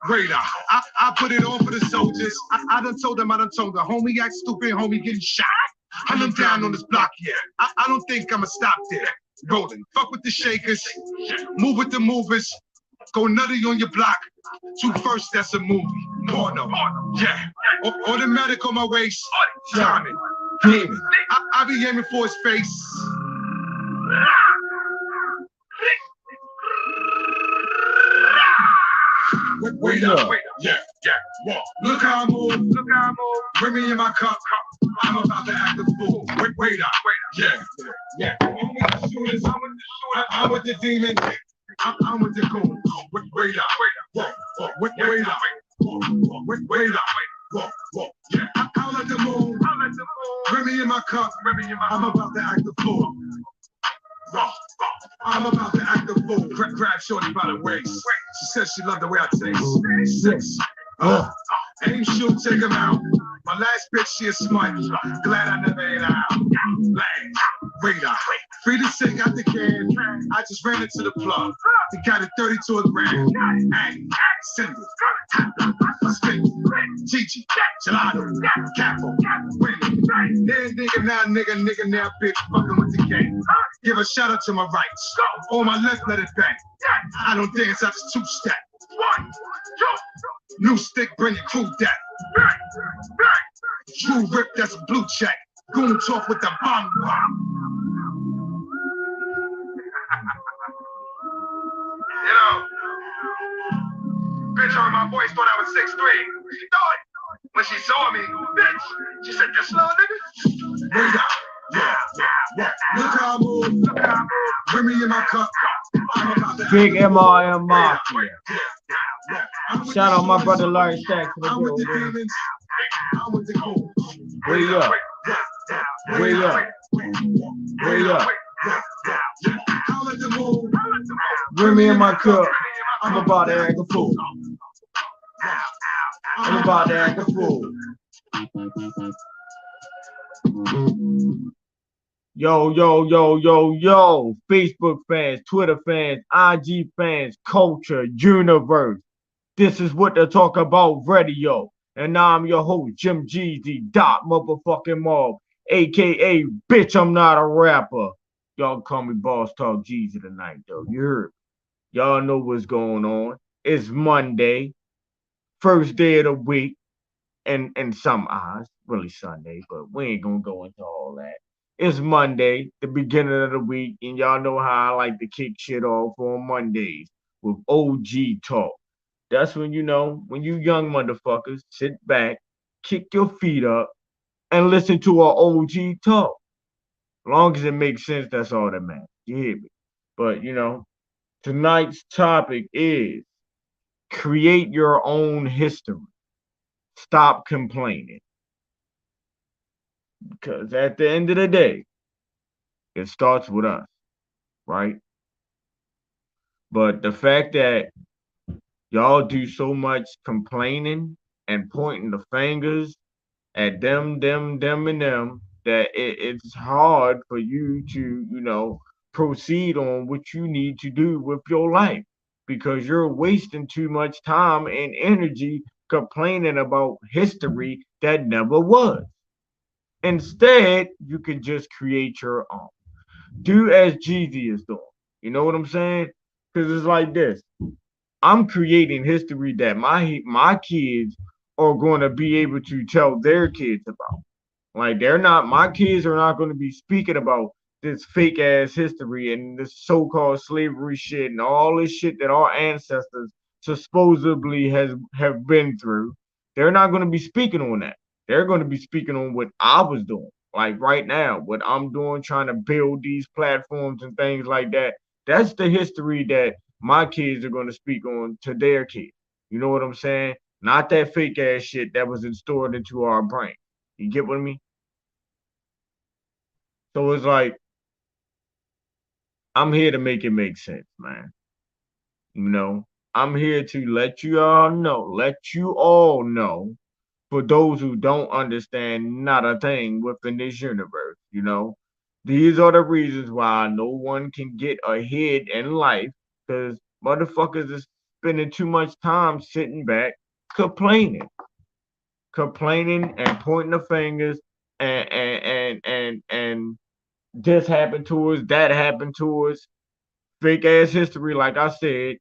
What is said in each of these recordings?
radar. I put it on for the soldiers. I done told them, I done told them. Homie act stupid, homie getting shot. I'm down on this block, yeah. I don't think I'ma stop there. Rolling, fuck with the shakers, move with the movers, go nutty on your block. Two first, that's a movie. Porno, yeah. Automatic on my waist, timing, beaming. I be aiming for his face. Wait up, yeah. Look how I move, bring me in my cup. I'm about to act a fool. Wait up, yeah. I'm with the demon. I'm with the goon. Wait up, wait up. Yeah, I'll let the moon. Bring me in my cup. I'm about to act a fool. I'm about to act a fool. Grab shorty by the waist. She says she loved the way I taste. Six. Aim, shoot, take him out. My last bitch, she a smart. Glad I never ate out. Last. Radar. Free to sing out the can. I just ran into the plug. He got a 32 a grand. Annie. Cindy. Spin. Gigi. Gelato. Capo. Winnie. Then nigga now bitch fucking with the game. Give a shout out to my right. On my left, let it bang. I don't dance, I just two-step. One, two. New stick, bring your crew back. True rip, that's a blue check. Goon talk with the bomb. You know, bitch heard my voice, thought I was 6'3". She thought when she saw me, bitch, she said, "You slow nigga." Wait up. Yeah. Look how I move. Bring me in my cup. Big MRM Mafia. Shout out my brother Larry Stacks for the building. Way up. Bring me in my cup. I'm about to act a fool. Yo. Facebook fans, Twitter fans, IG fans, culture, universe. This is what they talk about radio. And now I'm your host, Jim Jeezy, Dot Motherfucking Mob, aka Bitch, I'm not a rapper. Y'all call me Boss Talk Jeezy tonight, though. You heard? Y'all know what's going on. It's Monday, first day of the week, and in some eyes, really Sunday, but we ain't gonna go into all that. It's Monday, the beginning of the week, and y'all know how I like to kick shit off on Mondays with OG talk. That's when when you young motherfuckers sit back, kick your feet up, and listen to our OG talk. As long as it makes sense, that's all that matters. You hear me? But tonight's topic is create your own history. Stop complaining. Because at the end of the day, it starts with us, right? But the fact that y'all do so much complaining and pointing the fingers at them, and them, that it's hard for you to, proceed on what you need to do with your life because you're wasting too much time and energy complaining about history that never was. Instead, you can just create your own. Do as Jeezy is doing. You know what I'm saying? Because it's like this. I'm creating history that my kids are going to be able to tell their kids about. Like my kids are not going to be speaking about this fake ass history and this so-called slavery shit and all this shit that our ancestors supposedly have been through. They're not going to be speaking on that. They're going to be speaking on what I was doing. Like right now, what I'm doing, trying to build these platforms and things like that. That's the history that my kids are going to speak on to their kids. You know what I'm saying? Not that fake ass shit that was installed into our brain. You get what I mean? So it's like, I'm here to make it make sense, man. You know, I'm here to let you all know, for those who don't understand not a thing within this universe. These are the reasons why no one can get ahead in life, because motherfuckers is spending too much time sitting back complaining, and pointing the fingers and this happened to us, that happened to us, fake ass history, like I said,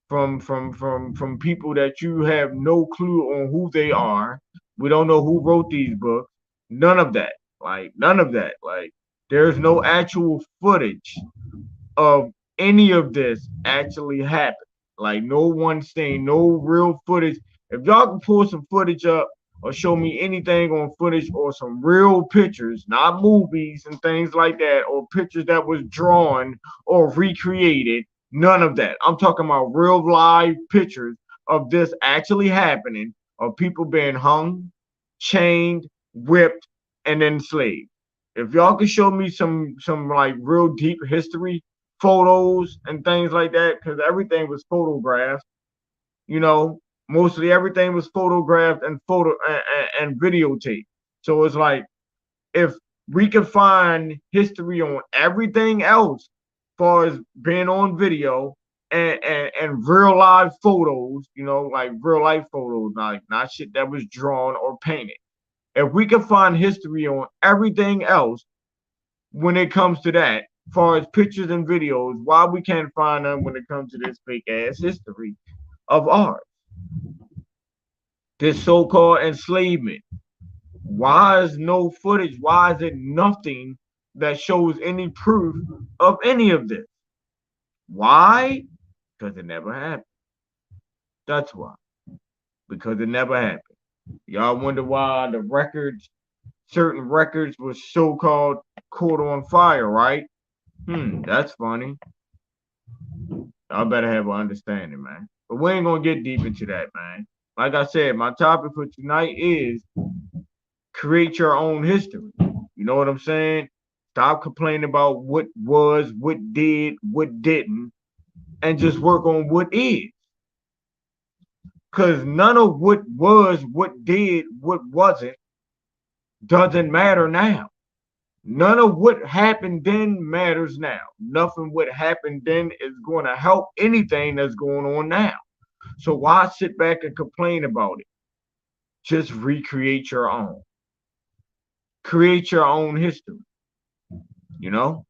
from people that you have no clue on who they are. We don't know who wrote these books. None of that. Like none of that. Like there's no actual footage of any of this actually happened. Like no one saying no real footage. If y'all can pull some footage up or show me anything on footage or some real pictures, not movies and things like that, or pictures that was drawn or recreated, none of that. I'm talking about real live pictures of this actually happening, of people being hung, chained, whipped, and enslaved. If y'all could show me some like real deep history photos and things like that, because everything was photographed, you know, mostly everything was photographed and and videotape. So it's like if we could find history on everything else, as far as being on video and real live photos, you know, like real life photos, like not shit that was drawn or painted. If we could find history on everything else when it comes to that, as far as pictures and videos, why we can't find them when it comes to this fake ass history of art, this so-called enslavement? Why is no footage? Why is it nothing that shows any proof of any of this? Why? Because it never happened. That's why. Because it never happened. Y'all wonder why the records, certain records, was so-called caught on fire, right? That's funny. I better have an understanding, man. But we ain't gonna get deep into that, man. Like I said, my topic for tonight is create your own history. You know what I'm saying? Stop complaining about what was, what did, what didn't, and just work on what is. Because none of what was, what did, what wasn't doesn't matter now. None of what happened then matters now. Nothing what happened then is going to help anything that's going on now. So why sit back and complain about it? Just recreate your own. Create your own history. You know?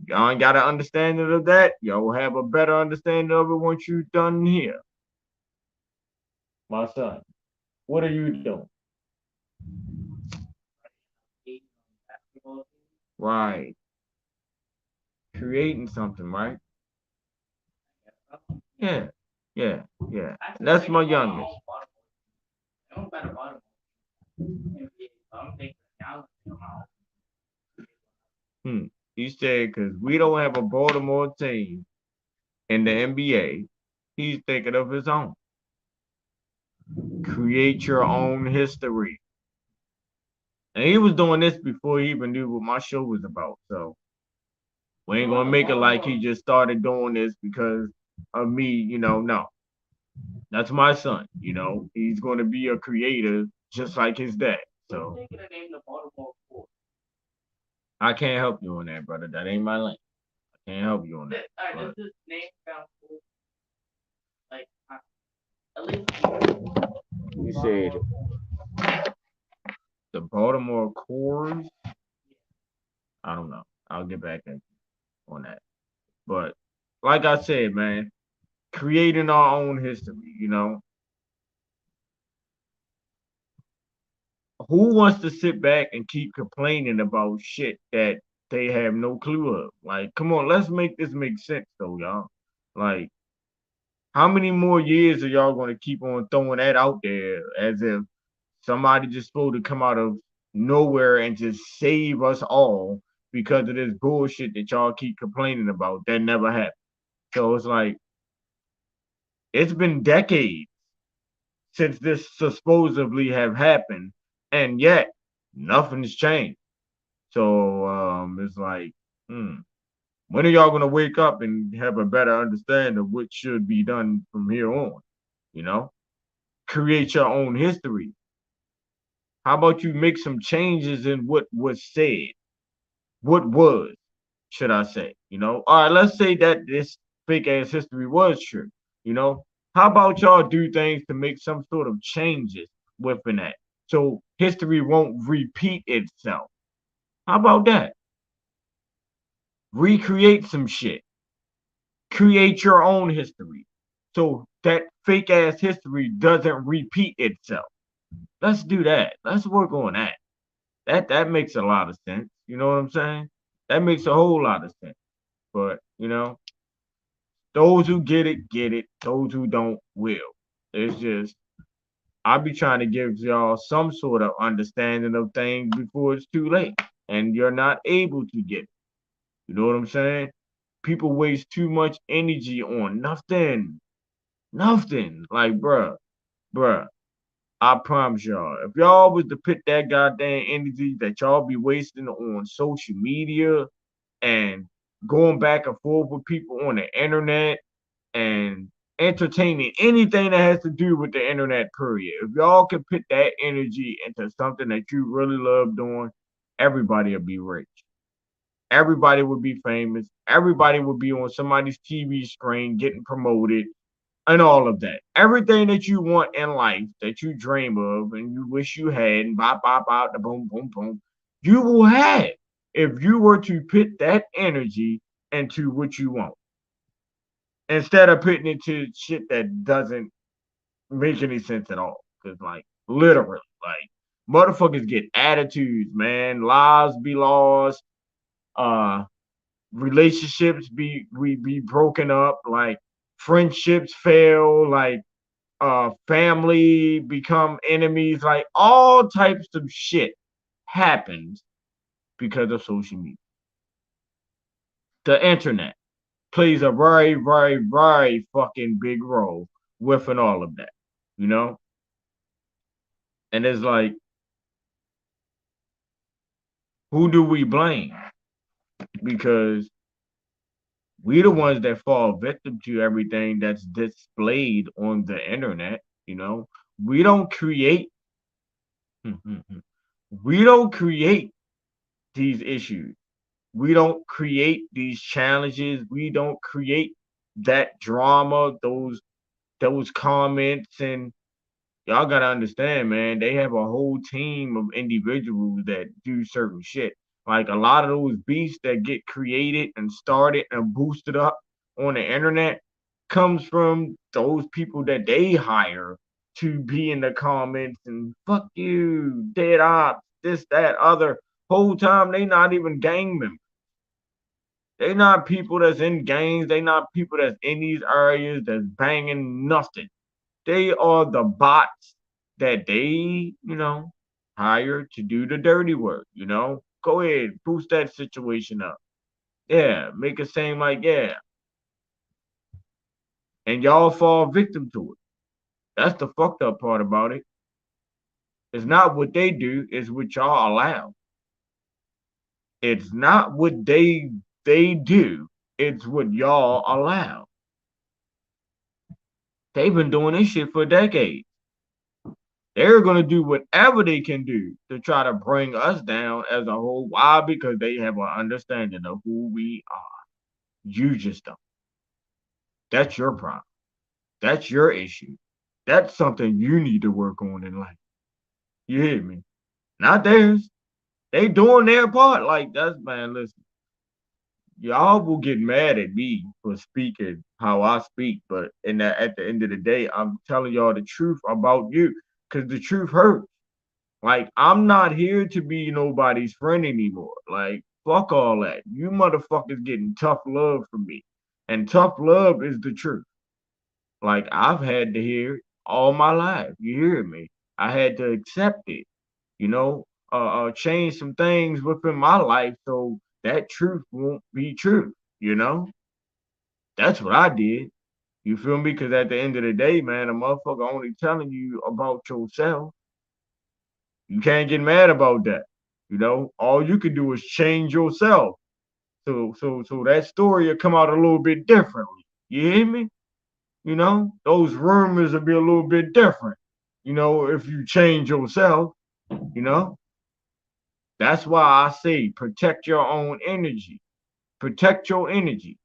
Y'all ain't got an understanding of that. Y'all will have a better understanding of it once you're done here. My son, what are you doing? Right. Creating something, right? Yeah. Yeah. Yeah. That's my youngest. He said, because we don't have a Baltimore team in the NBA, he's thinking of his own. Create your own history. And he was doing this before he even knew what my show was about. So we ain't gonna make it like he just started doing this because of me, you know. No. That's my son, you know. He's gonna be a creator just like his dad. So I can't help you on that, brother. That ain't my lane. I can't help you on that. But you said the Baltimore Cores. I don't know. I'll get back on that. But like I said, man, creating our own history, you know. Who wants to sit back and keep complaining about shit that they have no clue of? Like, come on, let's make this make sense though, y'all. Like, how many more years are y'all gonna keep on throwing that out there as if somebody just supposed to come out of nowhere and just save us all because of this bullshit that y'all keep complaining about that never happened? So it's like it's been decades since this supposedly have happened, and yet nothing's changed. So it's like, when are y'all gonna wake up and have a better understanding of what should be done from here on? You know, create your own history. How about you make some changes in what was said? What was, should I say? You know, all right, let's say that this fake ass history was true. You know, How about y'all do things to make some sort of changes within that, so history won't repeat itself? How about that? Recreate some shit. Create your own history, so that fake ass history doesn't repeat itself. Let's do that. Let's work on that. That makes a lot of sense. You know what I'm saying? That makes a whole lot of sense. But those who get it, get it. Those who don't will. It's just I'll be trying to give y'all some sort of understanding of things before it's too late. And you're not able to get it. You know what I'm saying? People waste too much energy on nothing. Nothing. Like, bruh, I promise y'all, if y'all was to put that goddamn energy that y'all be wasting on social media and going back and forth with people on the internet and entertaining anything that has to do with the internet, period. If y'all can put that energy into something that you really love doing, everybody will be rich. Everybody would be famous. Everybody would be on somebody's TV screen getting promoted and all of that. Everything that you want in life that you dream of and you wish you had, and bop, bop, bop, the boom, boom, boom, you will have if you were to put that energy into what you want instead of putting it to shit that doesn't make any sense at all. Because, like, literally, like, motherfuckers get attitudes, man. Lives be lost. Uh, relationships be broken up. Like, friendships fail. Like, family become enemies. Like, all types of shit happens because of social media. The internet plays a very, very, very fucking big role within all of that, you know? And it's like, who do we blame? Because we the ones that fall victim to everything that's displayed on the internet, you know? We don't create we don't create these issues. We don't create these challenges. We don't create that drama, those comments, and y'all gotta understand, man, they have a whole team of individuals that do certain shit. Like a lot of those beasts that get created and started and boosted up on the internet comes from those people that they hire to be in the comments and fuck you, dead ops, this, that, other. Whole time they not even gang members. They not people that's in gangs. They not people that's in these areas that's banging nothing. They are the bots that they, hire to do the dirty work. Go ahead, boost that situation up. Yeah, make it seem like, yeah. And y'all fall victim to it. That's the fucked up part about it. It's not what they do, it's what y'all allow. It's not what they do, it's what y'all allow. They've been doing this shit for decades. They're going to do whatever they can do to try to bring us down as a whole. Why? Because they have an understanding of who we are. You just don't. That's your problem. That's your issue. That's something you need to work on in life. You hear me? Not theirs. They doing their part. Like, that's, man, listen. Y'all will get mad at me for speaking how I speak, but at the end of the day, I'm telling y'all the truth about you because the truth hurts. Like, I'm not here to be nobody's friend anymore. Like, fuck all that. You motherfuckers getting tough love from me. And tough love is the truth. Like, I've had to hear it all my life. You hear me? I had to accept it, you know, change some things within my life so that truth won't be true, you know? That's what I did. You feel me? Because at the end of the day, man, a motherfucker only telling you about yourself. You can't get mad about that. All you can do is change yourself. So that story will come out a little bit differently. You hear me? Those rumors will be a little bit different. If you change yourself, you know. That's why I say protect your own energy. Protect your energy.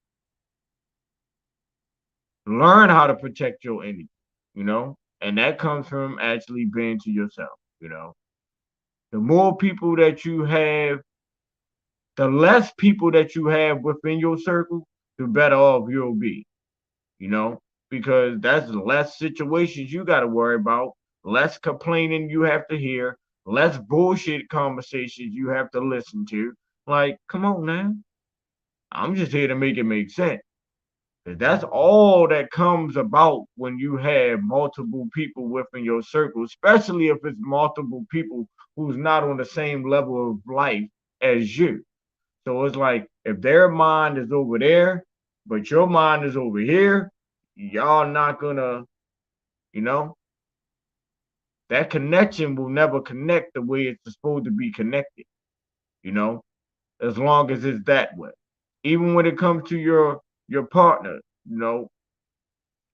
Learn how to protect your energy, and that comes from actually being to yourself. The more people that you have, the less people that you have within your circle, the better off you'll be, you know, because that's less situations you got to worry about, less complaining you have to hear, less bullshit conversations you have to listen to. Like, come on now. I'm just here to make it make sense. That's all that comes about when you have multiple people within your circle, especially if it's multiple people who's not on the same level of life as you. So it's like if their mind is over there, but your mind is over here, y'all not gonna, you know, that connection will never connect the way it's supposed to be connected, you know, as long as it's that way. Even when it comes to your partner,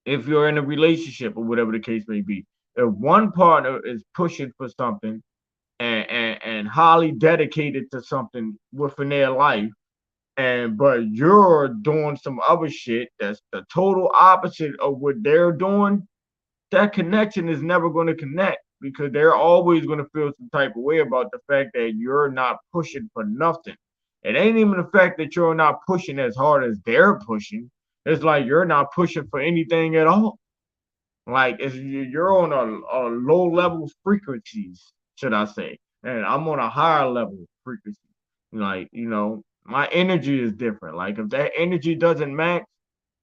if you're in a relationship or whatever the case may be, if one partner is pushing for something and highly dedicated to something within their life, but you're doing some other shit that's the total opposite of what they're doing, that connection is never going to connect because they're always going to feel some type of way about the fact that you're not pushing for nothing. It ain't even the fact that you're not pushing as hard as they're pushing. It's like you're not pushing for anything at all. Like you're on a low level frequencies, should I say? And I'm on a higher level frequency. Like my energy is different. Like if that energy doesn't match,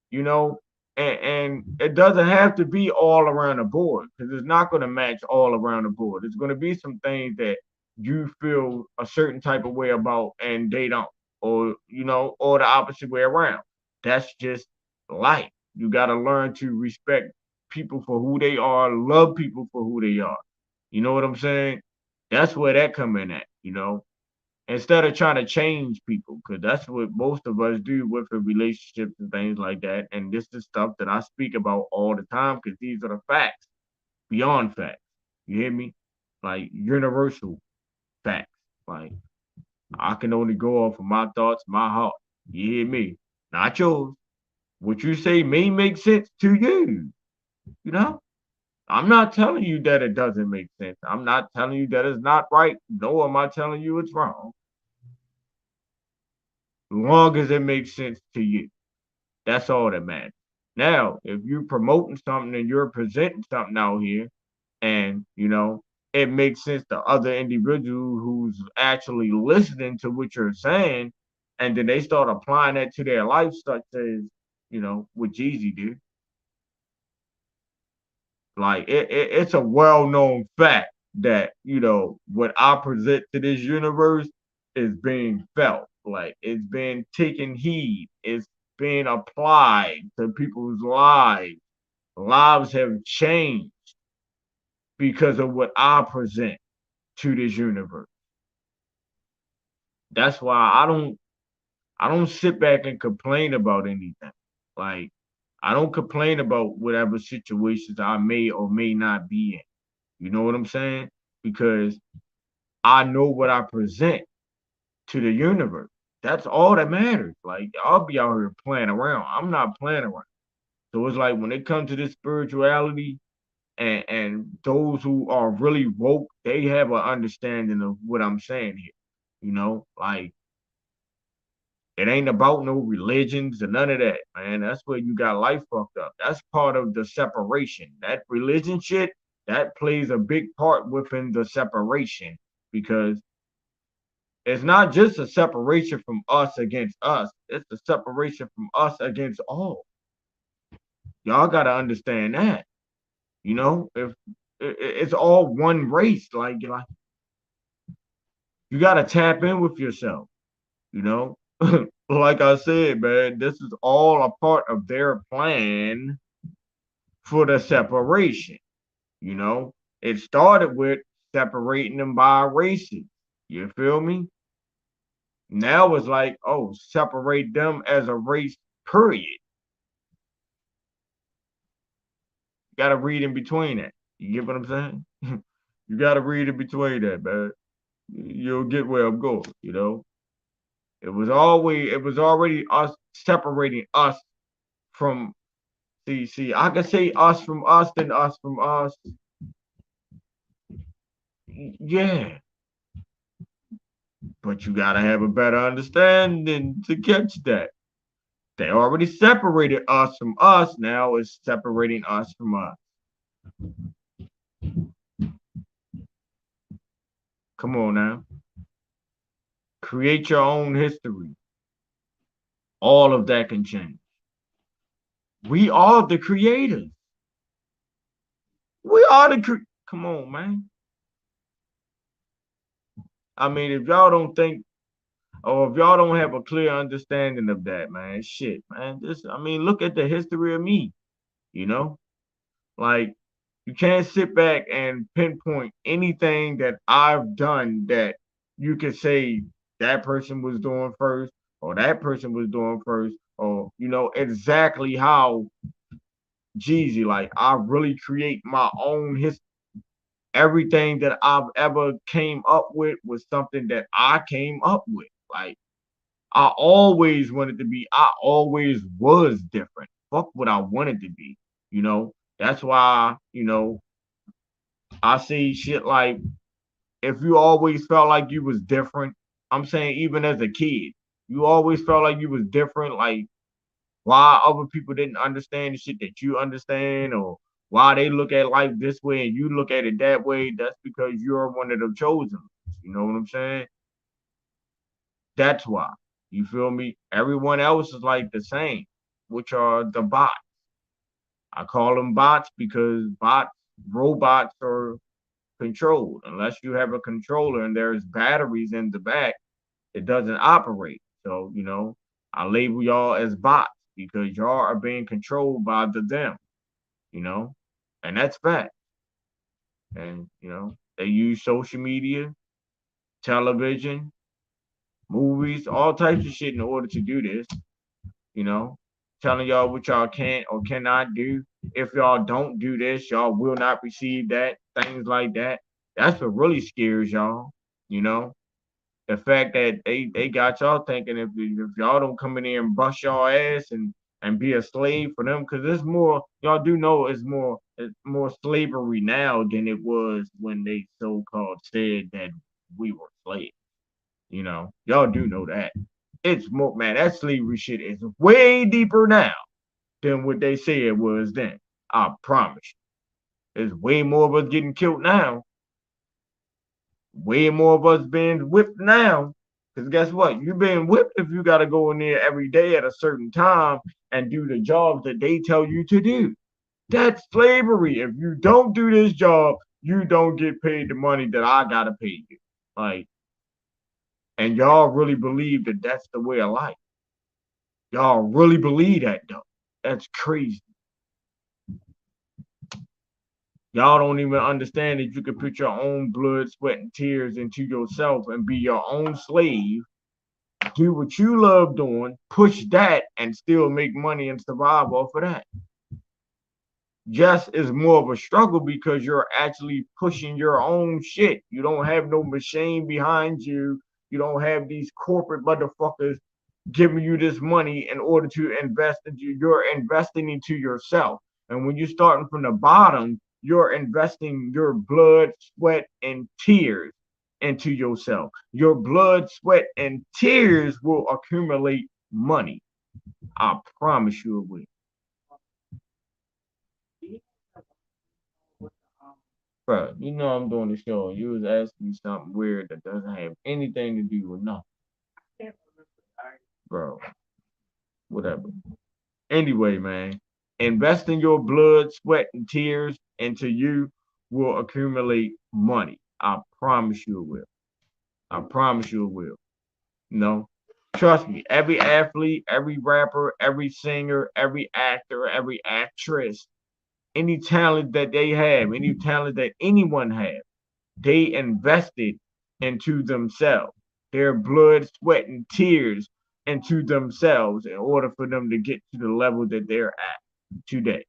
you know, and it doesn't have to be all around the board because it's not going to match all around the board. There's going to be some things that you feel a certain type of way about and they don't, or the opposite way around. That's just life. You got to learn to respect people for who they are, love people for who they are. You know what I'm saying? That's where that come in at. Instead of trying to change people, because that's what most of us do with the relationships and things like that. And this is stuff that I speak about all the time because these are the facts, beyond facts. You hear me? Like universal facts. Like I can only go off of my thoughts, my heart. You hear me? Not yours. What you say may make sense to you. You know? I'm not telling you that it doesn't make sense. I'm not telling you that it's not right, nor am I telling you it's wrong. Long as it makes sense to you. That's all that matters. Now, if you're promoting something and you're presenting something out here and, it makes sense to other individual who's actually listening to what you're saying, and then they start applying that to their life, such as, what Jeezy did. Like it's a well-known fact that, what I present to this universe is being felt. Like it's been taken heed. It's being applied to people's lives. Lives have changed because of what I present to this universe. That's why I don't sit back and complain about anything. Like I don't complain about whatever situations I may or may not be in. You know what I'm saying? Because I know what I present to the universe. That's all that matters. Like I'll be out here playing around. I'm not playing around. So it's like when it comes to this spirituality and those who are really woke, they have an understanding of what I'm saying here. Like it ain't about no religions or none of that, man. That's where you got life fucked up. That's part of the separation. That religion shit, that plays a big part within the separation because it's not just a separation from us against us. It's a separation from us against all. Y'all got to understand that. If it's all one race, like you got to tap in with yourself. You know, like I said, man, this is all a part of their plan for the separation. It started with separating them by races. You feel me? Now it's like, oh, separate them as a race, period. You got to read in between that. You get what I'm saying? You got to read in between that, man. You'll get where I'm going. It was already us separating us from See, I can say us from us, then us from us. Yeah, but you gotta have a better understanding to catch that. They already separated us from us. Now it's separating us from us. Come on now. Create your own history. All of that can change. We are the creators. We are come on, man. I mean, if y'all don't think, or if y'all don't have a clear understanding of that, man, shit, man. I mean, look at the history of me, you know? Like, you can't sit back and pinpoint anything that I've done that you can say that person was doing first, or that person was doing first, or, exactly how Jeezy, like, I really create my own history. Everything that I've ever came up with was something that I came up with. Like, I always wanted to be, I always was different. Fuck what I wanted to be, you know? That's why, I see shit like, if you always felt like you was different, I'm saying even as a kid, you always felt like you was different, like why other people didn't understand the shit that you understand, or why they look at life this way and you look at it that way, that's because you're one of the chosen. You know what I'm saying? That's why. You feel me? Everyone else is like the same, which are the bots. I call them bots because robots are controlled. Unless you have a controller and there's batteries in the back, it doesn't operate. So, I label y'all as bots because y'all are being controlled by them, you know, and that's fact. And, they use social media, television, movies, all types of shit in order to do this, you know, telling y'all what y'all can or cannot do. If y'all don't do this, y'all will not receive that, things like that. That's what really scares y'all, you know. The fact that they got y'all thinking if y'all don't come in here and bust y'all ass and be a slave for them, because it's more, y'all do know it's more slavery now than it was when they so-called said that we were slaves. Y'all do know that. It's more, man, that slavery shit is way deeper now than what they say it was then. I promise you. There's way more of us getting killed now. Way more of us being whipped now. Because guess what? You're being whipped if you got to go in there every day at a certain time and do the jobs that they tell you to do. That's slavery. If you don't do this job, you don't get paid the money that I got to pay you. Like, and y'all really believe that that's the way of life. Y'all really believe that, though. That's crazy. Y'all don't even understand that you can put your own blood, sweat, and tears into yourself and be your own slave, do what you love doing, push that, and still make money and survive off of that. Yes, it's more of a struggle because you're actually pushing your own shit. You don't have no machine behind you. You don't have these corporate motherfuckers giving you this money in order to invest into, you're investing into yourself. And when you're starting from the bottom, you're investing your blood, sweat, and tears into yourself. Your blood, sweat, and tears will accumulate money. I promise you it will. Bro, I'm doing the show. You was asking me something weird that doesn't have anything to do with nothing. Bro, whatever. Anyway, man, investing your blood, sweat, and tears into you will accumulate money. I promise you it will. I promise you it will. No, trust me. Every athlete, every rapper, every singer, every actor, every actress, any talent that they have, any talent that anyone has, they invested into themselves, their blood, sweat, and tears into themselves in order for them to get to the level that they're at today.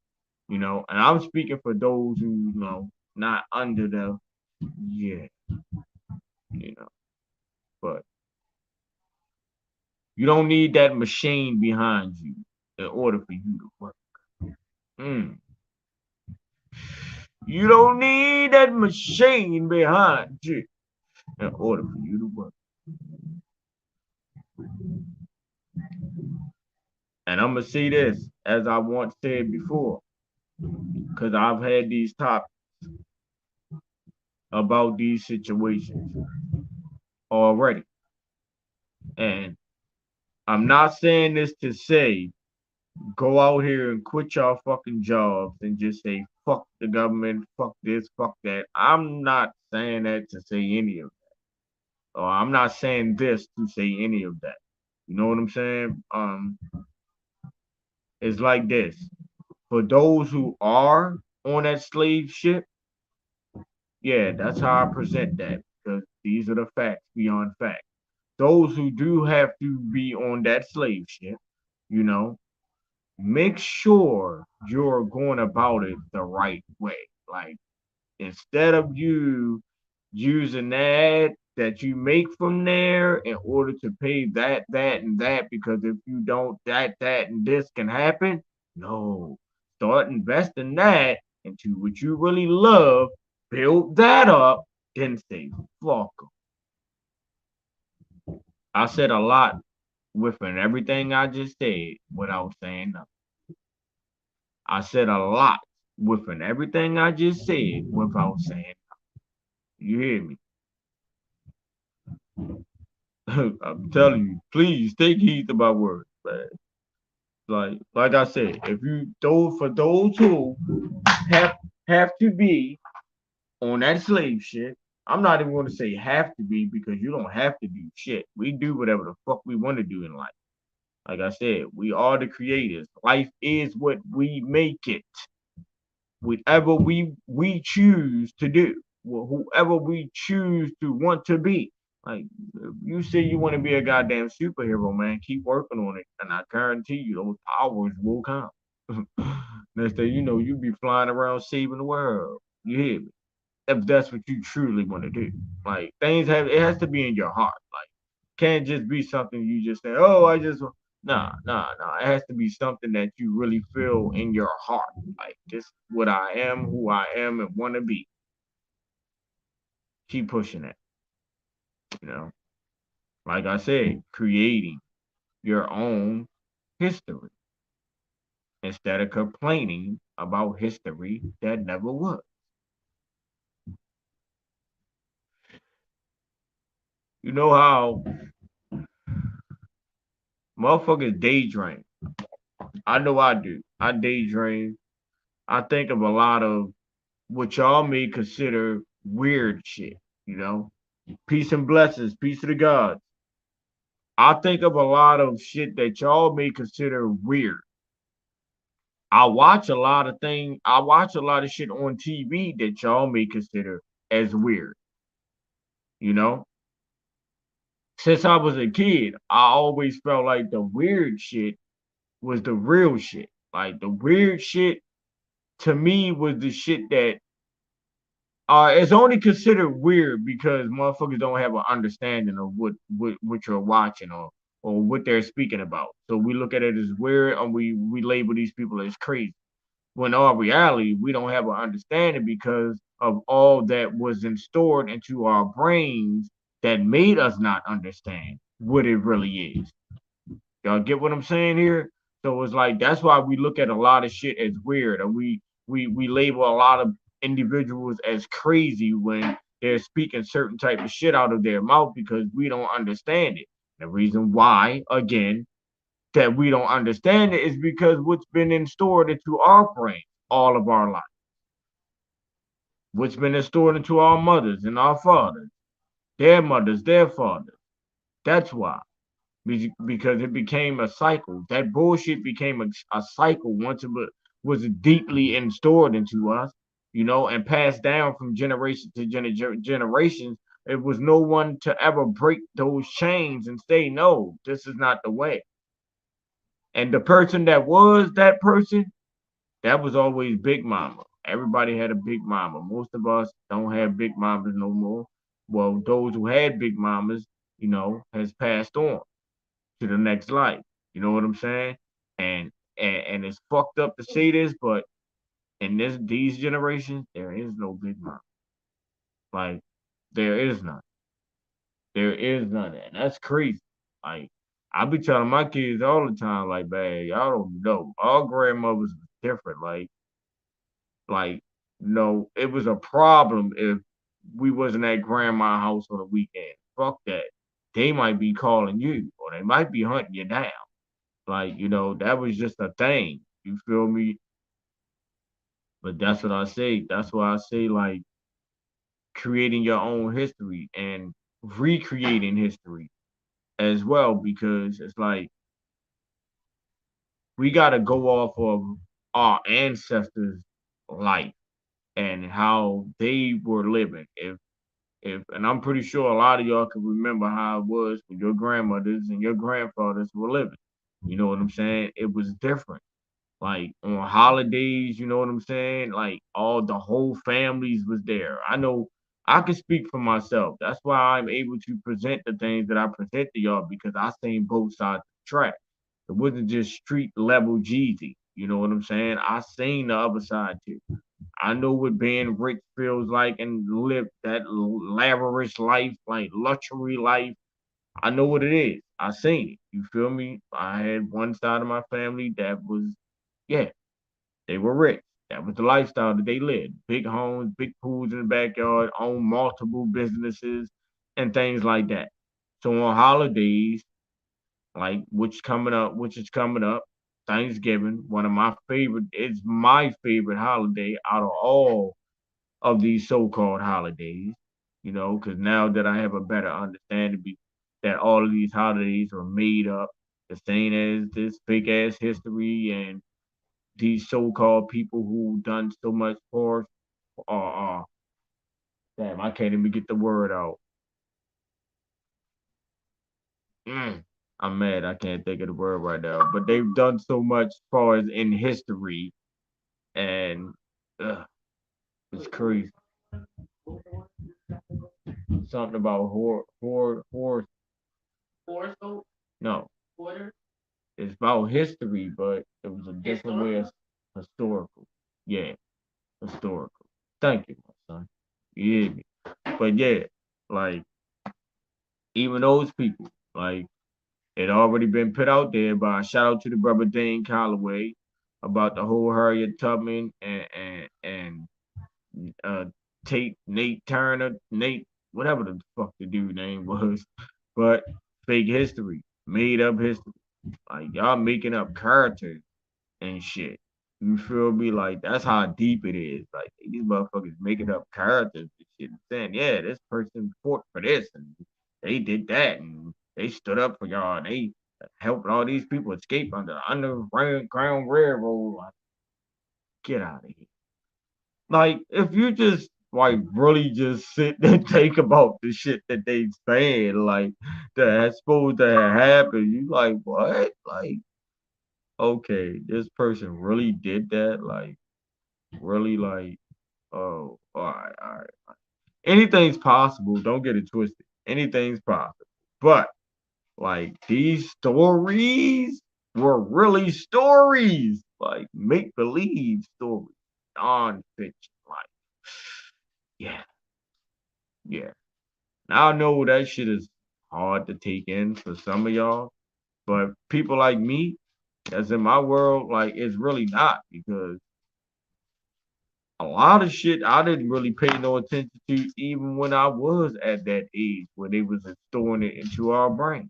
And I'm speaking for those who, not under the, yeah, you know, but you don't need that machine behind you in order for you to work. Mm. You don't need that machine behind you in order for you to work. And I'm gonna say this, as I once said before, because I've had these topics about these situations already. And I'm not saying this to say go out here and quit your fucking jobs and just say fuck the government, fuck this, fuck that. I'm not saying that to say any of that. Or I'm not saying this to say any of that. You know what I'm saying? It's like this. For those who are on that slave ship, yeah, that's how I present that because these are the facts beyond facts. Those who do have to be on that slave ship, you know, make sure you're going about it the right way. Like instead of you using that you make from there in order to pay that, and that, because if you don't, that, and this can happen. No, start investing that into what you really love, build that up, then say, fuck 'em. I said a lot within everything I just said without saying nothing. I said a lot within everything I just said without saying nothing. You hear me? I'm telling you, please take heed to my words, man. Like I said, if you for those who have have to be on that slave shit, I'm not even going to say have to be because you don't have to do shit. We do whatever the fuck we want to do in life. Like I said, we are the creators. Life is what we make it. Whatever we choose to do, whoever we choose to want to be. Like if you say you want to be a goddamn superhero, man, keep working on it, and I guarantee you those powers will come. Next thing you know, you be flying around saving the world. You hear me? If that's what you truly want to do, like things have it has to be in your heart. Like can't just be something you just say, oh, I just nah. It has to be something that you really feel in your heart. Like this is what I am, who I am, and want to be. Keep pushing it. You know, like I said, creating your own history instead of complaining about history that never was. You know how motherfuckers daydream. I know I do. I daydream. I think of a lot of what y'all may consider weird shit, you know? Peace and blessings, peace to the gods. I think of a lot of shit that y'all may consider weird. I watch a lot of shit on TV that y'all may consider as weird, you know? Since I was a kid, I always felt like the weird shit was the real shit. Like the weird shit to me was the shit that it's only considered weird because motherfuckers don't have an understanding of what you're watching or what they're speaking about. So we look at it as weird and we label these people as crazy. When in all reality, we don't have an understanding because of all that was stored into our brains that made us not understand what it really is. Y'all get what I'm saying here? So it's like that's why we look at a lot of shit as weird, and we label a lot of individuals as crazy when they're speaking certain type of shit out of their mouth because we don't understand it. The reason why, again, that we don't understand it is because what's been stored into our brain all of our life, what's been stored into our mothers and our fathers, their mothers, their fathers. That's why. Because it became a cycle. That bullshit became a cycle once it was deeply installed into us, you know, and passed down from generation to generations. It was no one to ever break those chains and say, no, this is not the way. And the person that was that person, that was always Big Mama. Everybody had a Big Mama. Most of us don't have Big Mamas no more. Well, those who had Big Mamas, you know, has passed on to the next life. You know what I'm saying? And and it's fucked up to say this, but in these generations, there is no Big Mama. Like there is none. There is none. And that's crazy. Like I be telling my kids all the time, like, man, y'all don't know. Our grandmothers was different. Like, it was a problem if we wasn't at grandma's house on the weekend. Fuck that. They might be calling you or they might be hunting you down. Like, that was just a thing. You feel me? But that's what I say. That's why I say, like, creating your own history and recreating history as well, because it's like we got to go off of our ancestors' life and how they were living. And I'm pretty sure a lot of y'all can remember how it was when your grandmothers and your grandfathers were living. You know what I'm saying? It was different. Like on holidays, you know what I'm saying? Like all the whole families was there. I know I can speak for myself. That's why I'm able to present the things that I present to y'all, because I seen both sides of the track. It wasn't just street level Jeezy. You know what I'm saying? I seen the other side too. I know what being rich feels like and live that lavish life, like luxury life. I know what it is. I seen it. You feel me? I had one side of my family that was, yeah, they were rich. That was the lifestyle that they lived. Big homes, big pools in the backyard, own multiple businesses and things like that. So on holidays, like which is coming up, Thanksgiving, one of my favorite, it's my favorite holiday out of all of these so-called holidays, because now that I have a better understanding that all of these holidays are made up, the same as this fake ass history and these so-called people who done so much for us. Damn, I can't even get the word out. Mm, I'm mad. I can't think of the word right now. But they've done so much as far as in history, and it's crazy. Something about no, it's about history, but it was a different way of historical. Yeah, historical. Thank you, my son. You hear me? But yeah, like even those people, like it already been put out there by shout out to the brother Dane Calloway about the whole Harriet Tubman and Nate Turner, Nate, whatever the fuck the dude name was, but fake history, made up history. Like y'all making up characters and shit. You feel me? Like that's how deep it is. Like these motherfuckers making up characters and shit and saying, yeah, this person fought for this and they did that and they stood up for y'all and they helped all these people escape under the underground railroad. Like, get out of here. Like if you just like really just sit and think about the shit that they saying, like that's supposed to have happened, you like what? Like, okay, this person really did that, like really like, oh, all right. Anything's possible. Don't get it twisted. Anything's possible. But like these stories were really stories, like make believe stories, non-fiction. Like, yeah, yeah. Now I know that shit is hard to take in for some of y'all, but people like me, that's in my world, like it's really not, because a lot of shit I didn't really pay no attention to even when I was at that age where they was storing it into our brain.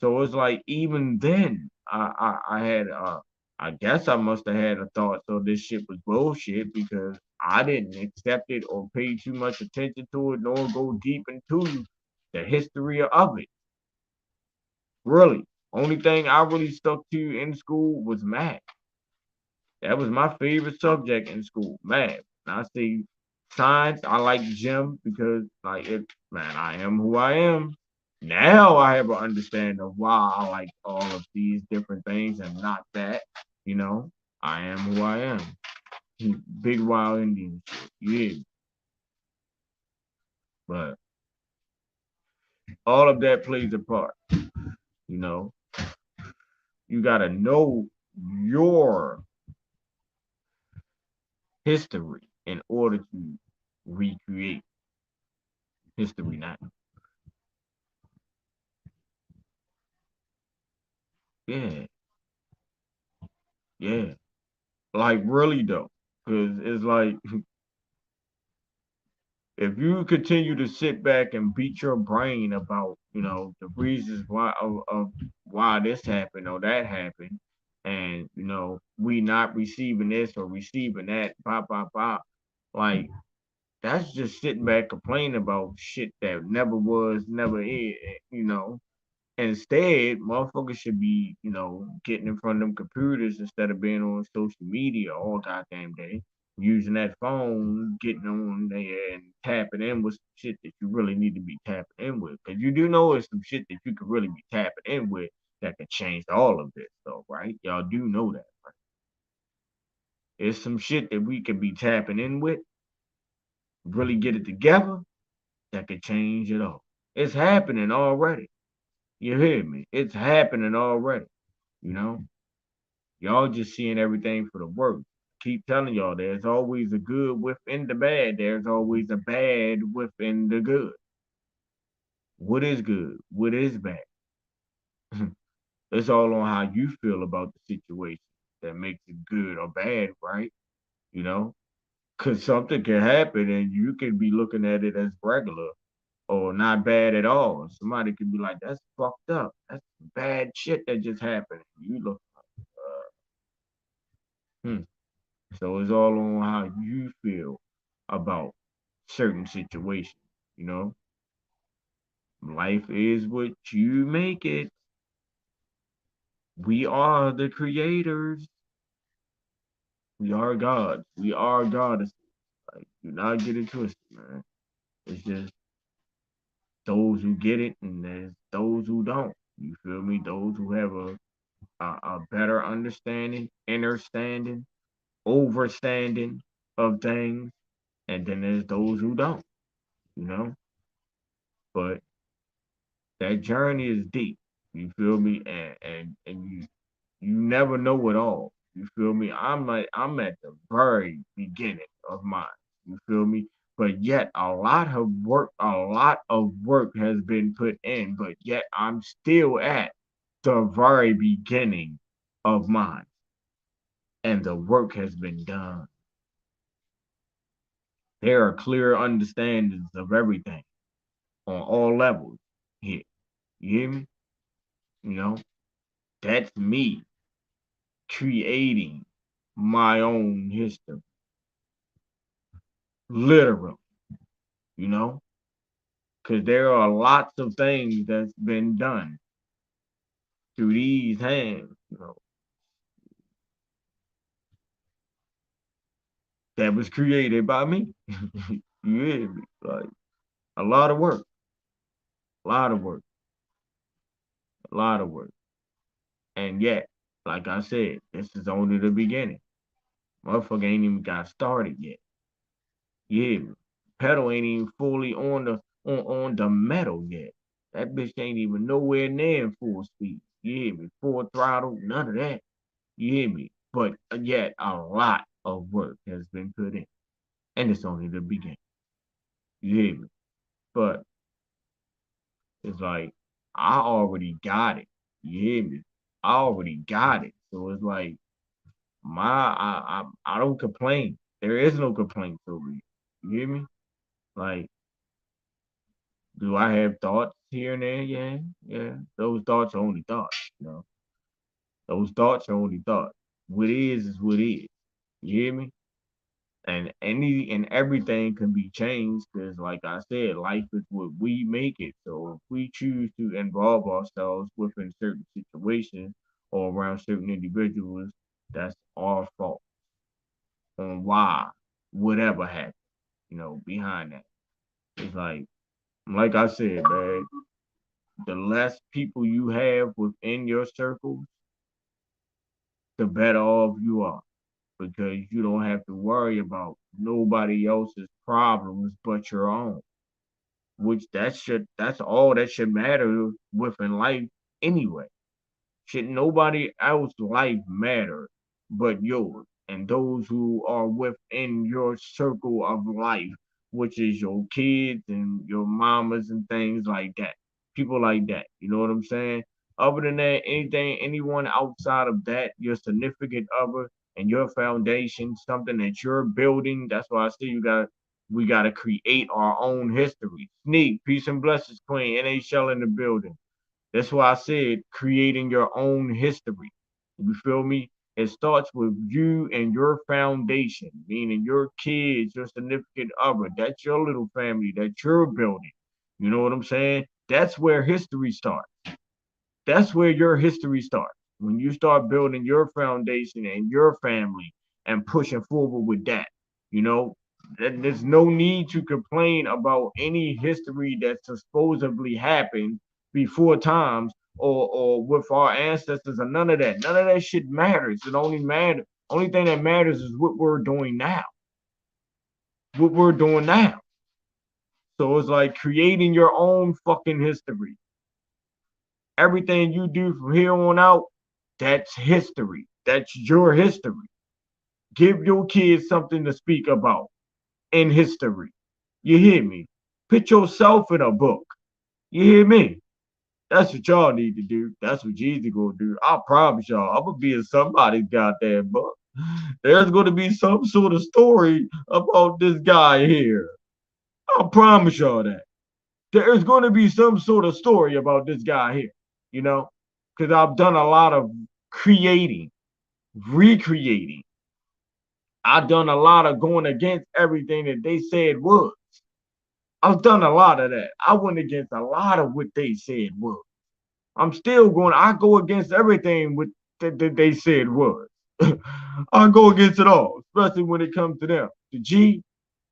So it's like even then I had I guess I must have had a thought so this shit was bullshit because I didn't accept it or pay too much attention to it nor go deep into the history of it. Really. Only thing I really stuck to in school was math. That was my favorite subject in school, math. And I say science, I like gym because like it, man, I am who I am. Now I have an understanding of why I like all of these different things and not that. You know, I am who I am. Big wild Indian shit. Yeah. But all of that plays a part, you know. You gotta know. your history in order to recreate history now. Yeah, yeah. Like really though. Cause it's like if you continue to sit back and beat your brain about, the reasons of why this happened or that happened, and we not receiving this or receiving that, blah, like that's just sitting back complaining about shit that never was, never is, you know. Instead, motherfuckers should be, getting in front of them computers instead of being on social media all goddamn day, using that phone, getting on there and tapping in with some shit that you really need to be tapping in with. Because you do know it's some shit that you could really be tapping in with that could change all of this, though, right? Y'all do know that, right? It's some shit that we could be tapping in with, really get it together, that could change it all. It's happening already. You hear me? It's happening already, you know? Y'all just seeing everything for the worst. Keep telling y'all there's always a good within the bad. There's always a bad within the good. What is good? What is bad? It's all on how you feel about the situation that makes it good or bad, right? You know? Because something can happen and you could be looking at it as regular or not bad at all. Somebody could be like, that's fucked up. That's bad shit that just happened. You look, hmm. So it's all on how you feel about certain situations, you know? Life is what you make it. We are the creators. We are gods. We are goddesses. Like, do not get it twisted, man. It's just those who get it and there's those who don't. You feel me? Those who have a better understanding, understanding, overstanding of things, and then there's those who don't, you know? But that journey is deep. You feel me? And you never know it all. You feel me? I'm at the very beginning of mine. You feel me? But yet a lot of work has been put in, but yet I'm still at the very beginning of mine. And the work has been done. There are clear understandings of everything on all levels here. You hear me? You know, that's me creating my own history, literally, you know, because there are lots of things that's been done through these hands, that was created by me. You hear me? Like a lot of work, a lot of work, a lot of work. And yet, like I said, this is only the beginning. Motherfucker ain't even got started yet. You hear me? Pedal ain't even fully on the metal yet. That bitch ain't even nowhere near full speed. You hear me? Full throttle, none of that. You hear me? But yet a lot of work has been put in. And it's only the beginning. You hear me? But it's like I already got it. You hear me? I already got it. So it's like I don't complain. There is no complaints over it. You hear me? Like, do I have thoughts here and there? Yeah, yeah. Those thoughts are only thoughts, you know. Those thoughts are only thoughts. What is what is. You hear me? And any and everything can be changed because, like I said, life is what we make it. So if we choose to involve ourselves within certain situations or around certain individuals, that's our fault on why whatever happened, behind that. It's like I said, man, the less people you have within your circles, the better off you are because you don't have to worry about nobody else's problems but your own. Which that's all that should matter within life anyway. Should nobody else's life matter but yours and those who are within your circle of life, which is your kids and your mamas and things like that. People like that. You know what I'm saying? Other than that, anyone outside of that, your significant other and your foundation, something that you're building. That's why I say we gotta create our own history. Sneak, peace and blessings, Queen. NA Shell in the building. That's why I said creating your own history. You feel me? It starts with you and your foundation, meaning your kids, your significant other. That's your little family that you're building. You know what I'm saying? That's where history starts. That's where your history starts. When you start building your foundation and your family and pushing forward with that, you know, there's no need to complain about any history that supposedly happened before times or with our ancestors or none of that. None of that shit matters. Only thing that matters is what we're doing now. What we're doing now. So it's like creating your own fucking history. Everything you do from here on out, that's history. That's your history. Give your kids something to speak about in history. You hear me? Put yourself in a book. You hear me? That's what y'all need to do. That's what Jesus gonna do. I promise y'all, I'm gonna be in somebody's goddamn book. There's gonna be some sort of story about this guy here. I promise y'all that. There's gonna be some sort of story about this guy here, you know? Because I've done a lot of creating, recreating. I've done a lot of going against everything that they said was. I've done a lot of that. I went against a lot of what they said was. I'm still going. I go against everything with that they said was. I go against it all, especially when it comes to them. The G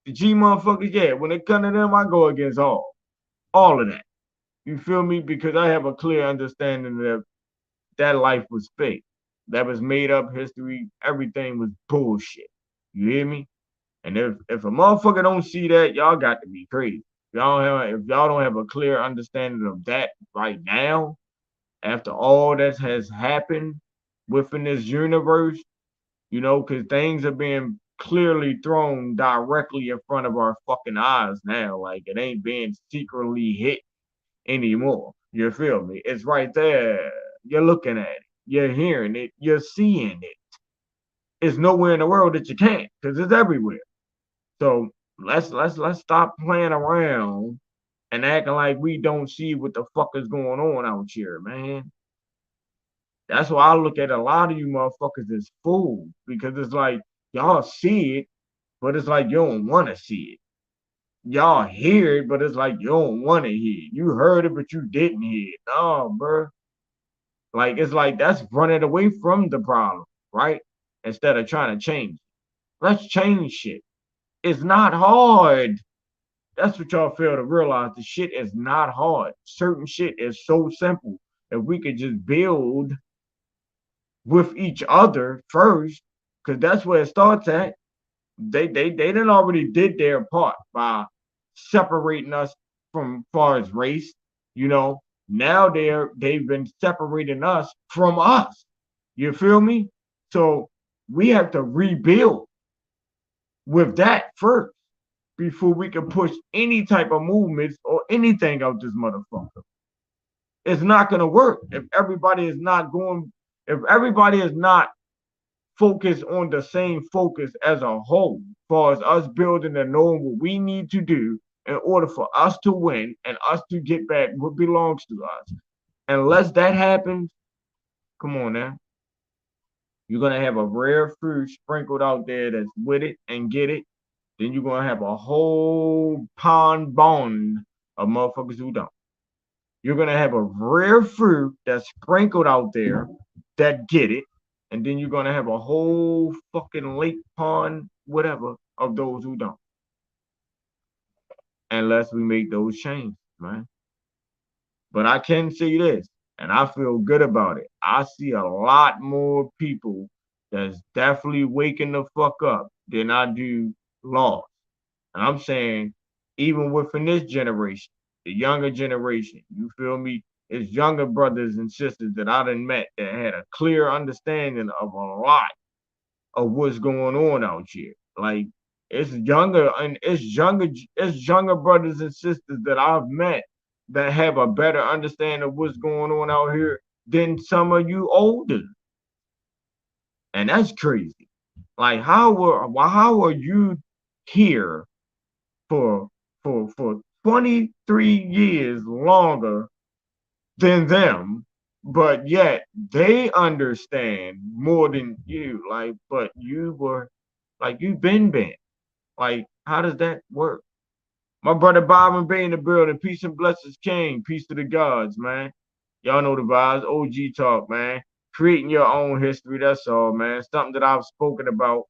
motherfuckers. Yeah, when it comes to them, I go against all of that. You feel me? Because I have a clear understanding that that life was fake. That was made up history. Everything was bullshit. You hear me? And if a motherfucker don't see that, y'all got to be crazy. If y'all don't have a clear understanding of that right now, after all that has happened within this universe, you know, because things are being clearly thrown directly in front of our fucking eyes now. Like it ain't being secretly hit anymore. You feel me? It's right there. You're looking at it. You're hearing it. You're seeing it. It's nowhere in the world that you can't, because it's everywhere. So let's stop playing around and acting like we don't see what the fuck is going on out here, man. That's why I look at a lot of you motherfuckers as fools, because it's like y'all see it, but it's like you don't want to see it. Y'all hear it, but it's like you don't want to hear it. You heard it, but you didn't hear it. No, bro. Like it's like that's running away from the problem, right? Instead of trying to change. Let's change shit. It's not hard. That's what y'all fail to realize. The shit is not hard. Certain shit is so simple. If we could just build with each other first, because that's where it starts at. They done already did their part by separating us from far as race. You know, now they've been separating us from us. You feel me? So we have to rebuild with that first before we can push any type of movements or anything out this motherfucker. It's not gonna work if everybody is not going, if everybody is not focused on the same focus as a whole, as far as us building and knowing what we need to do in order for us to win and us to get back what belongs to us. Unless that happens, come on now. You're gonna have a rare fruit sprinkled out there that's with it and get it. Then you're gonna have a whole pond bond of motherfuckers who don't. You're gonna have a rare fruit that's sprinkled out there that get it, and then you're gonna have a whole fucking lake pond, whatever, of those who don't. Unless we make those changes, man. But I can say this, and I feel good about it. I see a lot more people that's definitely waking the fuck up than I do lost. And I'm saying, even within this generation, the younger generation, you feel me? it's younger brothers and sisters that I done met that had a clear understanding of a lot of what's going on out here. Like it's younger brothers and sisters that I've met that have a better understanding of what's going on out here than some of you older. And that's crazy. Like how are you here for for 23 years longer than them, but yet they understand more than you. Like, but you were like you've been. Like, how does that work? My brother Bob and Bay in the building. Peace and blessings, King. Peace to the gods, man. Y'all know the vibes. OG talk, man. Creating your own history. That's all, man. Something that I've spoken about,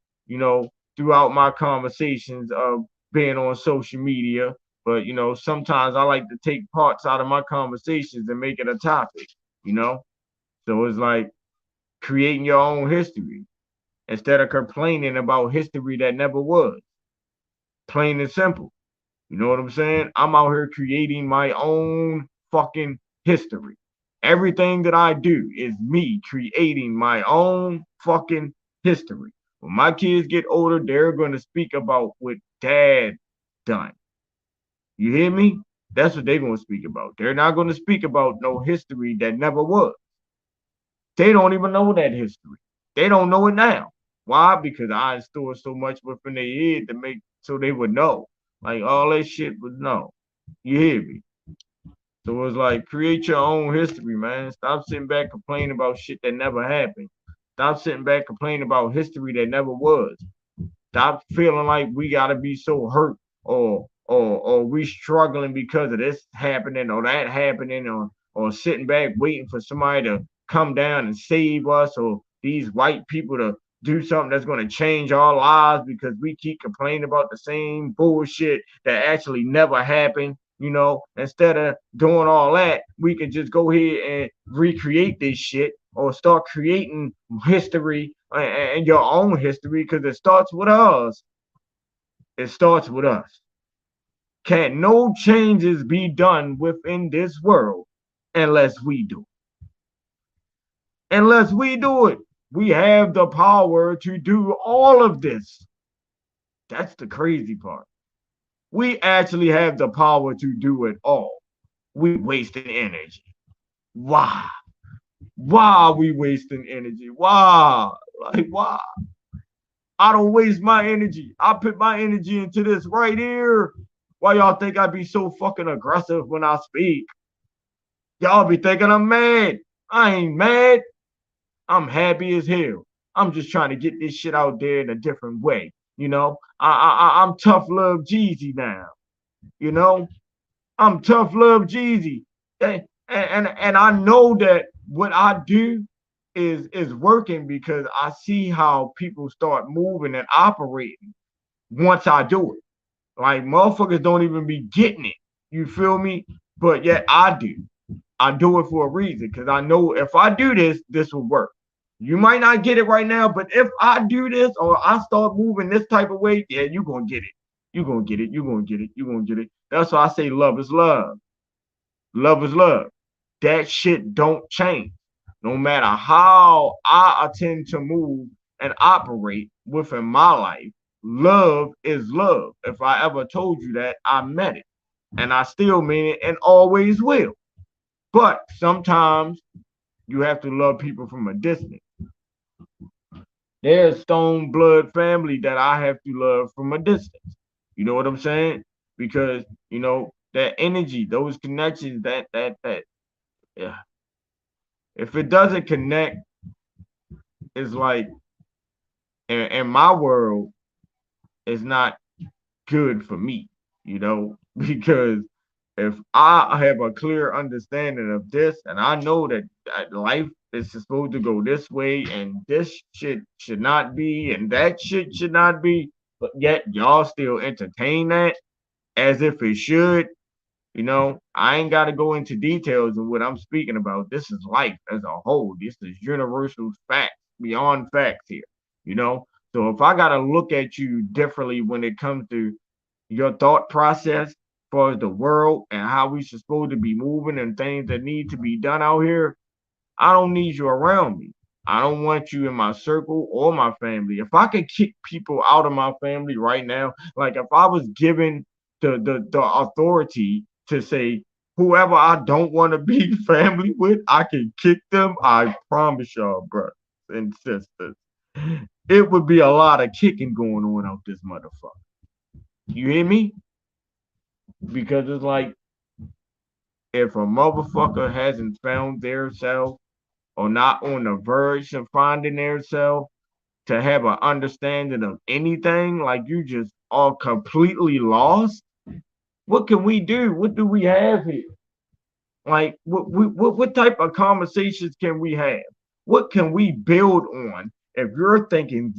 throughout my conversations of being on social media. But sometimes I like to take parts out of my conversations and make it a topic. You know, so it's like creating your own history instead of complaining about history that never was. Plain and simple. You know what I'm saying? I'm out here creating my own fucking history. Everything that I do is me creating my own fucking history. When my kids get older, they're going to speak about what dad done. You hear me? That's what they're going to speak about. They're not going to speak about no history that never was. They don't even know that history. They don't know it now. Why? Because I stored so much within their head to make so they would know. Like all that shit was no. You hear me? So it's like create your own history, man. Stop sitting back complaining about shit that never happened. Stop sitting back complaining about history that never was. Stop feeling like we gotta be so hurt or we struggling because of this happening or that happening or sitting back waiting for somebody to come down and save us or these white people to do something that's going to change our lives because we keep complaining about the same bullshit that actually never happened. Instead of doing all that, we can just go ahead and recreate this shit or start creating history and your own history because it starts with us. It starts with us. Can't no changes be done within this world unless we do. Unless we do it, we have the power to do all of this. That's the crazy part. We actually have the power to do it all. We wasting energy. Why? Why are we wasting energy? Why? Like, why? I don't waste my energy. I put my energy into this right here. Why y'all think I be so fucking aggressive when I speak? Y'all be thinking I'm mad. I ain't mad. I'm happy as hell. I'm just trying to get this shit out there in a different way. I'm tough love Jeezy now. You know, I'm tough love Jeezy. And I know that what I do is working because I see how people start moving and operating once I do it. Like motherfuckers don't even be getting it. You feel me? But yet I do. I do it for a reason because I know if I do this, this will work. You might not get it right now, but if I do this or I start moving this type of way, yeah, you're going to get it. You're going to get it. You're going to get it. You're going to get it. That's why I say love is love. Love is love. That shit don't change. No matter how I intend to move and operate within my life, love is love. If I ever told you that, I meant it. And I still mean it and always will. But sometimes you have to love people from a distance. There's stone blood family that I have to love from a distance. You know what I'm saying? Because, that energy, those connections, yeah. If it doesn't connect, it's like in my world, it's not good for me, because if I have a clear understanding of this and I know that life is supposed to go this way and this shit should not be and that shit should not be, but yet y'all still entertain that as if it should, I ain't got to go into details of what I'm speaking about. This is life as a whole. This is universal facts beyond facts here, you know? So if I got to look at you differently when it comes to your thought process, far as the world and how we supposed to be moving and things that need to be done out here, I don't need you around me. I don't want you in my circle or my family. If I could kick people out of my family right now, like if I was given the authority to say whoever I don't want to be family with, I can kick them. I promise y'all, brothers and sisters, it would be a lot of kicking going on out this motherfucker. You hear me? Because it's like if a motherfucker hasn't found their self or not on the verge of finding their self to have an understanding of anything, like you just are completely lost, what can we do? What do we have here? Like, what type of conversations can we have? What can we build on if you're thinking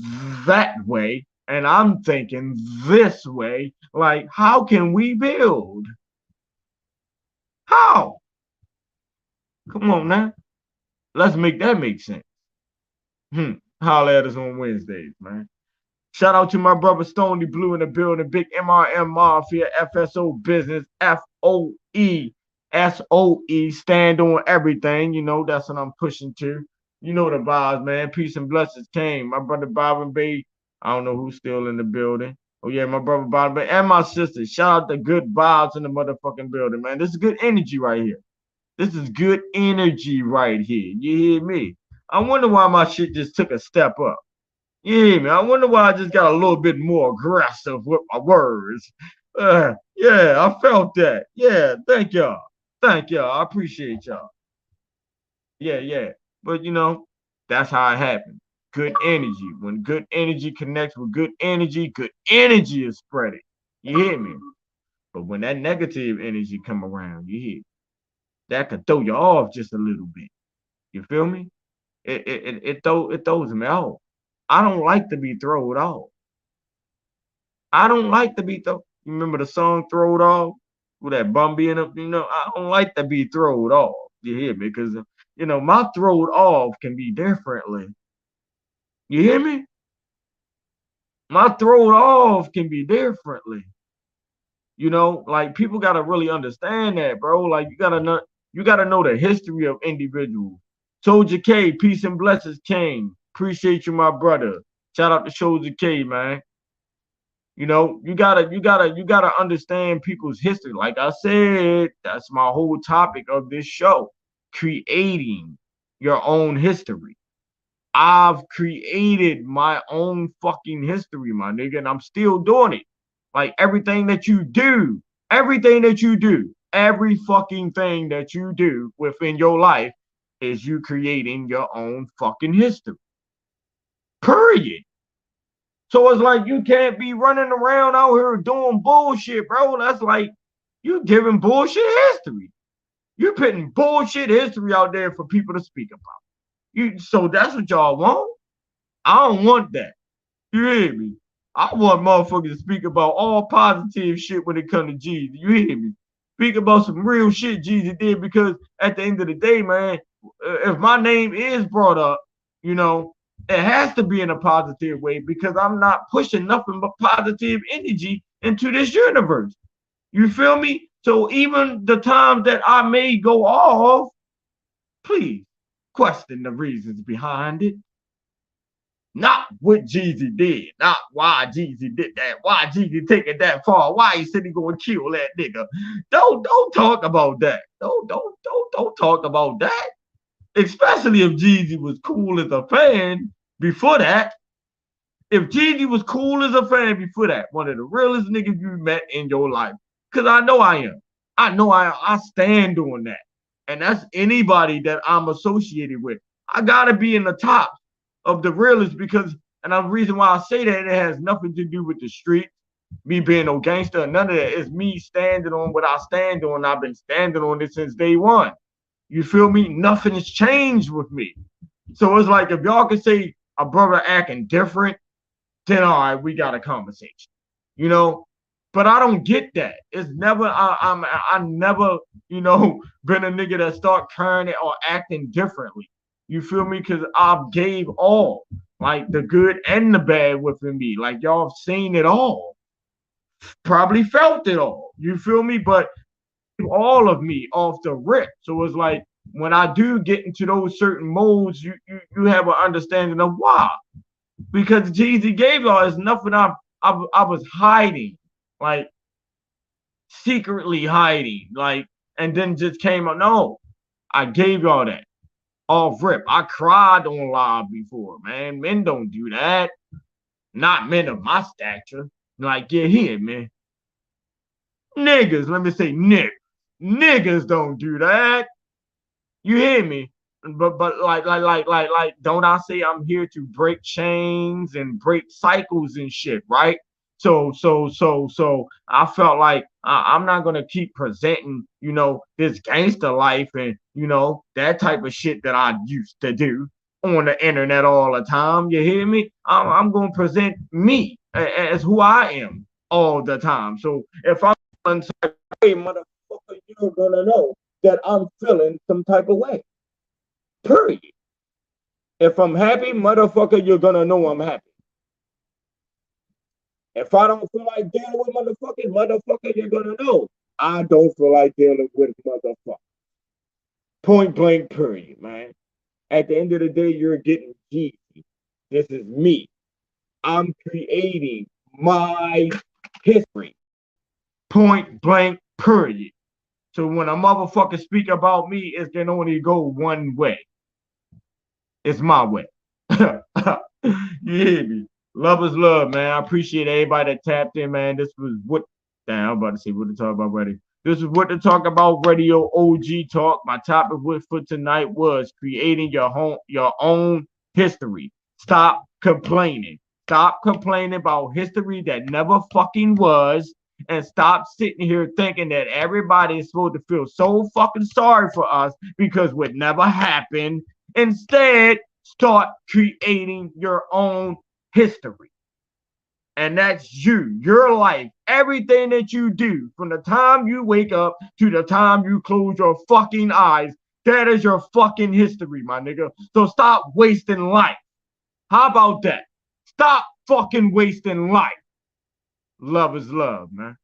that way and I'm thinking this way? Like, how can we build? How? Come on now. Let's make that make sense. Holla at us on Wednesdays, man. Shout out to my brother Stony Blue in the building, big MRM Mafia, FSO business, FOESOE, stand on everything. You know, that's what I'm pushing to. You know the vibes, man. Peace and blessings came. My brother Bob and Bay, I don't know who's still in the building. Oh, yeah, my brother Bob Bay and my sister. Shout out to good vibes in the motherfucking building, man. This is good energy right here. This is good energy right here. You hear me? I wonder why my shit just took a step up. Yeah, man. I wonder why I just got a little bit more aggressive with my words. Yeah, I felt that. Yeah, thank y'all. Thank y'all. I appreciate y'all. Yeah. But you know, that's how it happens. Good energy. When good energy connects with good energy is spreading. You hear me? But when that negative energy come around, you hear that could throw you off just a little bit. You feel me? It throws me off. I don't like to be thrown off. I don't like to be thrown. You remember the song "Throwed Off" with that bum being up? You know, I don't like to be thrown off. You hear me? Because you know my throwed off can be differently. You hear me? My throwed off can be differently. You know, like people gotta really understand that, bro. Like you gotta know the history of individuals. Soldier K, peace and blessings, King. Appreciate you, my brother. Shout out to Soldier K, man. You know, you gotta understand people's history. Like I said, that's my whole topic of this show. Creating your own history. I've created my own fucking history, my nigga, and I'm still doing it. Like everything that you do, every fucking thing that you do within your life is you creating your own fucking history. Period. So it's like you can't be running around out here doing bullshit, bro. That's like you giving bullshit history. You're putting bullshit history out there for people to speak about. So that's what y'all want? I don't want that. You hear me? I want motherfuckers to speak about all positive shit when it comes to Jesus. You hear me? Speak about some real shit Jesus did, because at the end of the day, man, if my name is brought up, you know, it has to be in a positive way, because I'm not pushing nothing but positive energy into this universe. You feel me? So even the times that I may go off, please question the reasons behind it. Not what Jeezy did, not why Jeezy did that, why Jeezy take it that far, why he said he gonna kill that nigga. Don't talk about that. Don't talk about that. Especially if Jeezy was cool as a fan before that. If Jeezy was cool as a fan before that, one of the realest niggas you met in your life. Cause I know I am. I stand on that. And that's anybody that I'm associated with. I gotta be in the top of the realest, because, and the reason why I say that, it has nothing to do with the street, me being no gangster, none of that. It's me standing on what I stand on. I've been standing on it since day one. You feel me? Nothing has changed with me. So it's like, if y'all can say a brother acting different, then all right, we got a conversation. You know? But I don't get that. It's never, I never, you know, been a nigga that start crying or acting differently. You feel me? Because I've gave all, like the good and the bad within me. Like y'all have seen it all, probably felt it all. You feel me? But all of me off the rip. So it's like when I do get into those certain modes, you have an understanding of why. Because Jeezy gave y'all is nothing I was hiding, like secretly hiding, like, and then just came out. No, I gave y'all that off rip. I cried on live before, man. Men don't do that. Not men of my stature. Like, get here, man. Niggas, let me say niggas. Niggas don't do that. You hear me? But like, don't I say I'm here to break chains and break cycles and shit, right? So I felt like I'm not gonna keep presenting, this gangster life and that type of shit that I used to do on the internet all the time. You hear me? I'm gonna present me as who I am all the time. So if I'm inside, hey, motherfucker, you're gonna know that I'm feeling some type of way. Period. If I'm happy, motherfucker, you're gonna know I'm happy. If I don't feel like dealing with motherfucker, you're gonna know I don't feel like dealing with motherfucker. Point blank, period, man. At the end of the day, you're getting Jeezy. This is me. I'm creating my history. Point blank, period. So when a motherfucker speak about me, it can only go one way. It's my way. You hear me? Love is love, man. I appreciate everybody that tapped in, man. This was what, damn, I'm about to say what to talk about already. This is what to talk about radio OG talk. My topic for tonight was creating your own history. Stop complaining. Stop complaining about history that never fucking was. And stop sitting here thinking that everybody is supposed to feel so fucking sorry for us because what never happened. Instead, start creating your own history. And that's your life, everything that you do from the time you wake up to the time you close your fucking eyes. That is your fucking history, my nigga. So stop wasting life. How about that? Stop fucking wasting life. Love is love, man.